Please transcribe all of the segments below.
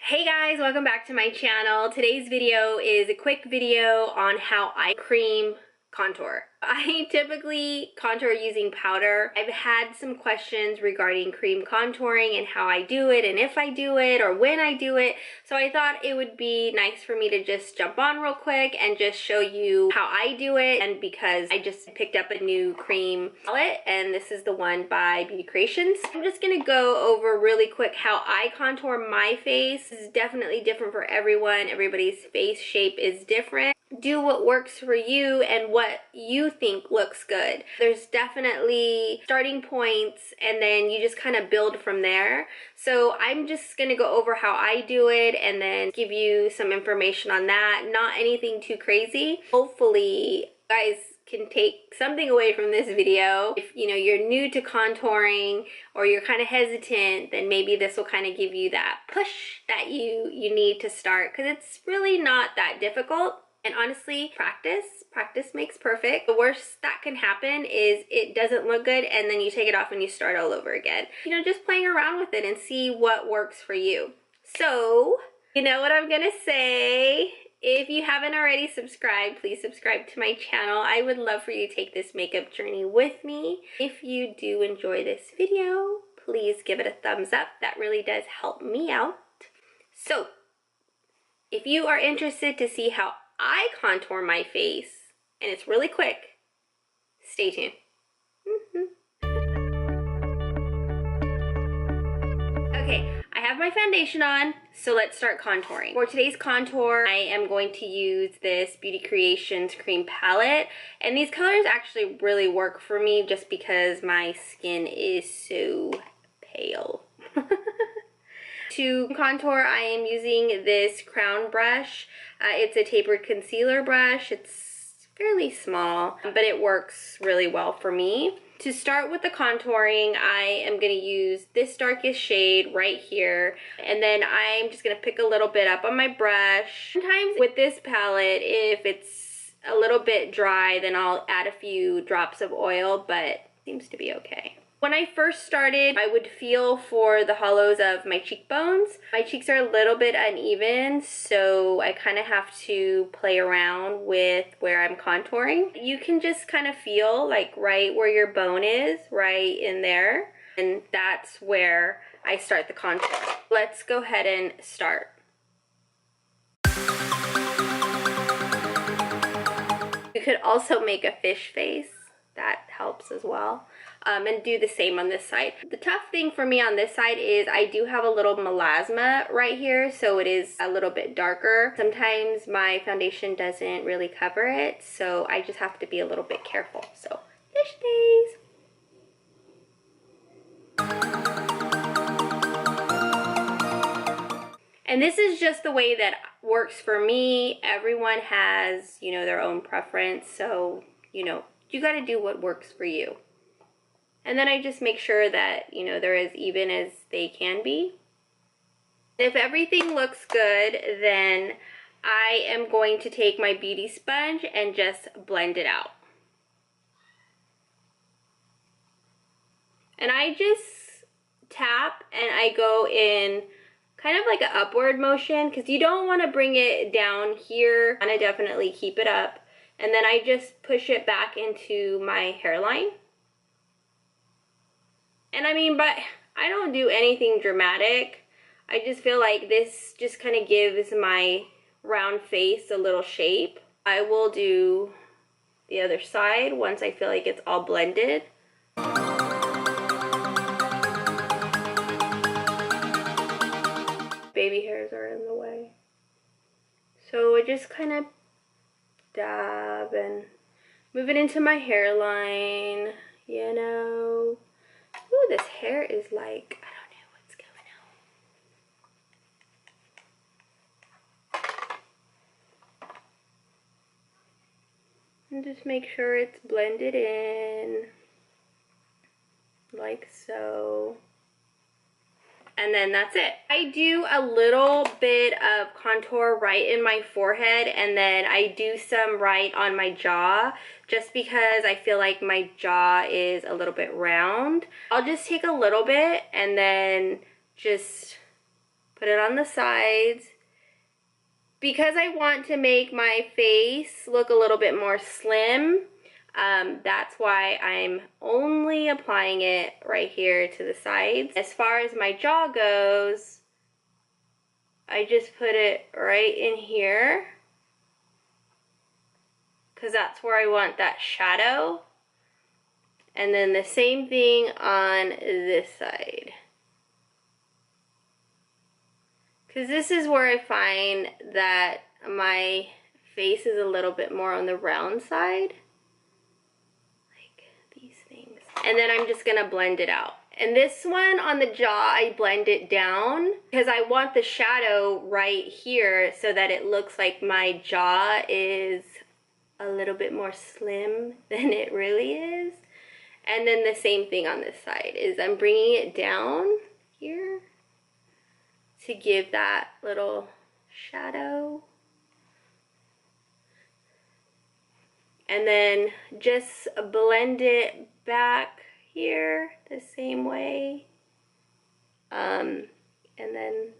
Hey guys, welcome back to my channel. Today's video is a quick video on how I cream contour. I typically contour using powder. I've had some questions regarding cream contouring and how I do it and if I do it or when I do it. So I thought it would be nice for me to just jump on real quick and just show you how I do it. And because I just picked up a new cream palette and this is the one by Beauty Creations. I'm just gonna go over really quick how I contour my face. This is definitely different for everyone. Everybody's face shape is different. Do what works for you and what you think looks good. There's definitely starting points and then you just kind of build from there. So I'm just gonna go over how I do it and then give you some information on that. Not anything too crazy. Hopefully you guys can take something away from this video. If you're new to contouring or you're kind of hesitant, then maybe this will kind of give you that push that you need to start, because it's really not that difficult. And honestly, practice makes perfect. The worst that can happen is it doesn't look good and then you take it off and you start all over again. Just playing around with it and see what works for you. So, you know what I'm gonna say? If you haven't already subscribed, please subscribe to my channel. I would love for you to take this makeup journey with me. If you do enjoy this video, please give it a thumbs up. That really does help me out. So, if you are interested to see how I contour my face, and it's really quick, stay tuned. Okay, I have my foundation on, so let's start contouring. For today's contour, I am going to use this Beauty Creations cream palette, and these colors actually really work for me just because my skin is so pale. To contour, I am using this Crown brush. It's a tapered concealer brush. It's fairly small, but it works really well for me. To start with the contouring, I am going to use this darkest shade right here, and then I'm just going to pick a little bit up on my brush. Sometimes with this palette, if it's a little bit dry, then I'll add a few drops of oil, but it seems to be okay. When I first started, I would feel for the hollows of my cheekbones. My cheeks are a little bit uneven, so I kind of have to play around with where I'm contouring. You can just kind of feel like right where your bone is, right in there, and that's where I start the contour. Let's go ahead and start. You could also make a fish face. That helps as well. And do the same on this side. The tough thing for me on this side is I do have a little melasma right here, so it is a little bit darker. Sometimes my foundation doesn't really cover it, so I just have to be a little bit careful. So, fish face. And this is just the way that works for me. Everyone has, their own preference, so, you got to do what works for you. And then I just make sure that, they're as even as they can be. If everything looks good, then I am going to take my beauty sponge and just blend it out. And I just tap and I go in kind of like an upward motion, because you don't want to bring it down here. And I definitely keep it up. And then I just push it back into my hairline. And I mean, but I don't do anything dramatic. I just feel like this just kind of gives my round face a little shape. I will do the other side once I feel like it's all blended. Baby hairs are in the way. So I just kind of dab and move it into my hairline, Ooh, this hair is like, I don't know what's going on. And just make sure it's blended in, like so. And then that's it. I do a little bit of contour right in my forehead, and then I do some right on my jaw, just because I feel like my jaw is a little bit round. I'll just take a little bit and then just Put it on the sides. Because I want to make my face look a little bit more slim, that's why I'm only applying it right here to the sides. As far as my jaw goes, I just put it right in here because that's where I want that shadow. And then the same thing on this side. Because this is where I find that my face is a little bit more on the round side. Like these things. And then I'm just going to blend it out. And this one on the jaw, I blend it down because I want the shadow right here so that it looks like my jaw is a little bit more slim than it really is. And then the same thing on this side is I'm bringing it down here to give that little shadow. And then just blend it back here the same way. And then,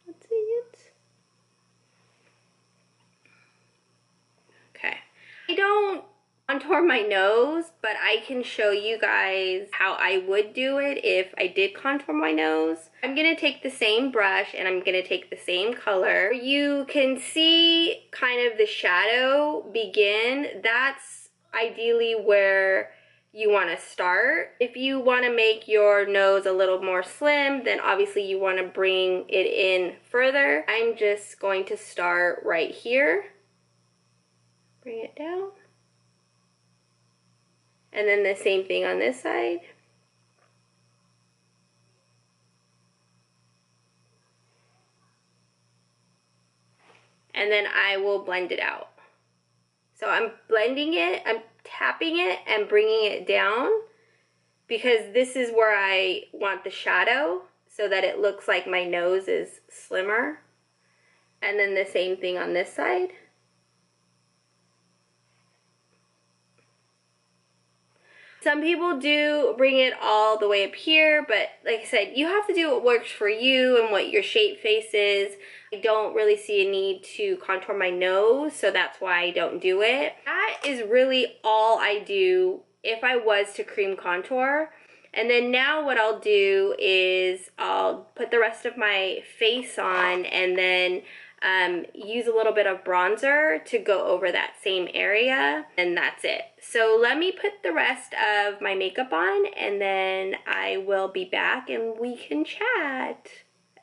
let's see it. Okay. I don't contour my nose, but I can show you guys how I would do it if I did contour my nose. I'm gonna take the same brush and I'm gonna take the same color. You can see kind of the shadow begin. That's ideally where you want to start. If you want to make your nose a little more slim, then obviously you want to bring it in further. I'm just going to start right here. Bring it down. And then the same thing on this side. And then I will blend it out. So I'm blending it, I'm tapping it and bringing it down because this is where I want the shadow so that it looks like my nose is slimmer. And then the same thing on this side. Some people do bring it all the way up here, but like I said, you have to do what works for you and what your shape face is. I don't really see a need to contour my nose, so that's why I don't do it. That is really all I do if I was to cream contour. And then now what I'll do is I'll put the rest of my face on and then use a little bit of bronzer to go over that same area, and that's it. So let me put the rest of my makeup on and then I will be back and we can chat.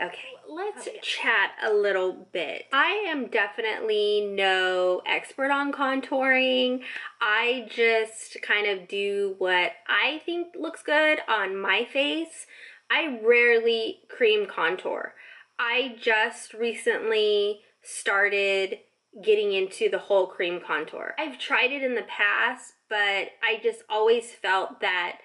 Okay, let's chat a little bit. I am definitely no expert on contouring. I just kind of do what I think looks good on my face. I rarely cream contour. I just recently started getting into the whole cream contour. I've tried it in the past, but I just always felt that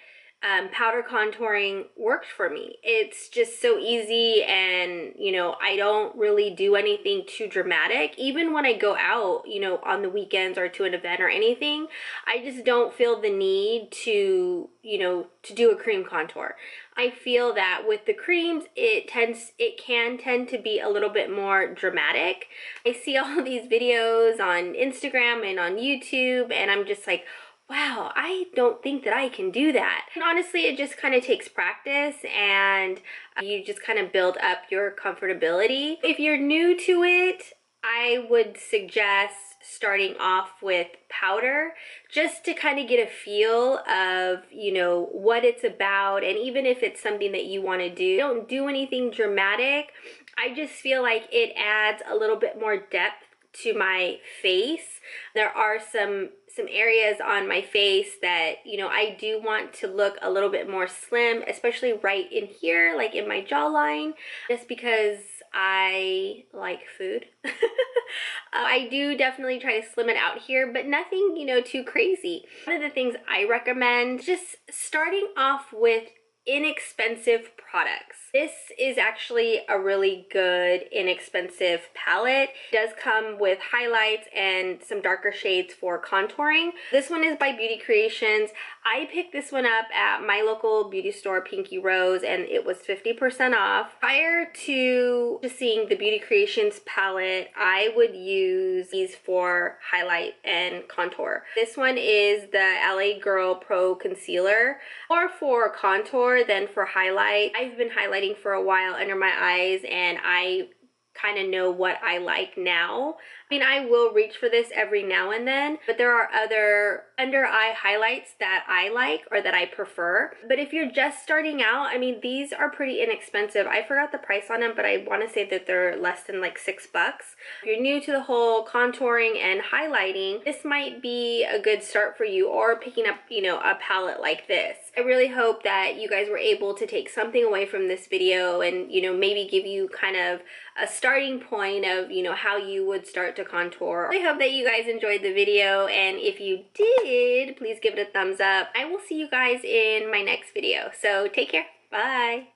powder contouring worked for me. It's just so easy, and you know, I don't really do anything too dramatic. Even when I go out, you know, on the weekends or to an event or anything, I just don't feel the need to, you know, to do a cream contour. I feel that with the creams, it can tend to be a little bit more dramatic. I see all these videos on Instagram and on YouTube, and I'm just like, wow, I don't think that I can do that. And honestly, it just kind of takes practice, and you just kind of build up your comfortability. If you're new to it, I would suggest starting off with powder just to kind of get a feel of, you know, what it's about. And even if it's something that you want to do, don't do anything dramatic. I just feel like it adds a little bit more depth to my face. There are some areas on my face that, you know, I do want to look a little bit more slim, especially right in here, like in my jawline, just because I like food. I do definitely try to slim it out here, but nothing, you know, too crazy. One of the things I recommend, just starting off with inexpensive products. This is actually a really good inexpensive palette. It does come with highlights and some darker shades for contouring. This one is by Beauty Creations. I picked this one up at my local beauty store, Pinky Rose, and it was 50% off. Prior to seeing the Beauty Creations palette, I would use these for highlight and contour. This one is the LA Girl Pro Concealer, more for contour than for highlight. I've been highlighting for a while under my eyes, and I kind of know what I like now. I mean, I will reach for this every now and then, but there are other under eye highlights that I like or that I prefer. But if you're just starting out, I mean, these are pretty inexpensive. I forgot the price on them, but I want to say that they're less than like $6. If you're new to the whole contouring and highlighting, this might be a good start for you, or picking up, you know, a palette like this. I really hope that you guys were able to take something away from this video and, you know, maybe give you kind of a starting point of, you know, how you would start to contour. I hope that you guys enjoyed the video, and if you did, please give it a thumbs up. I will see you guys in my next video. So take care. Bye.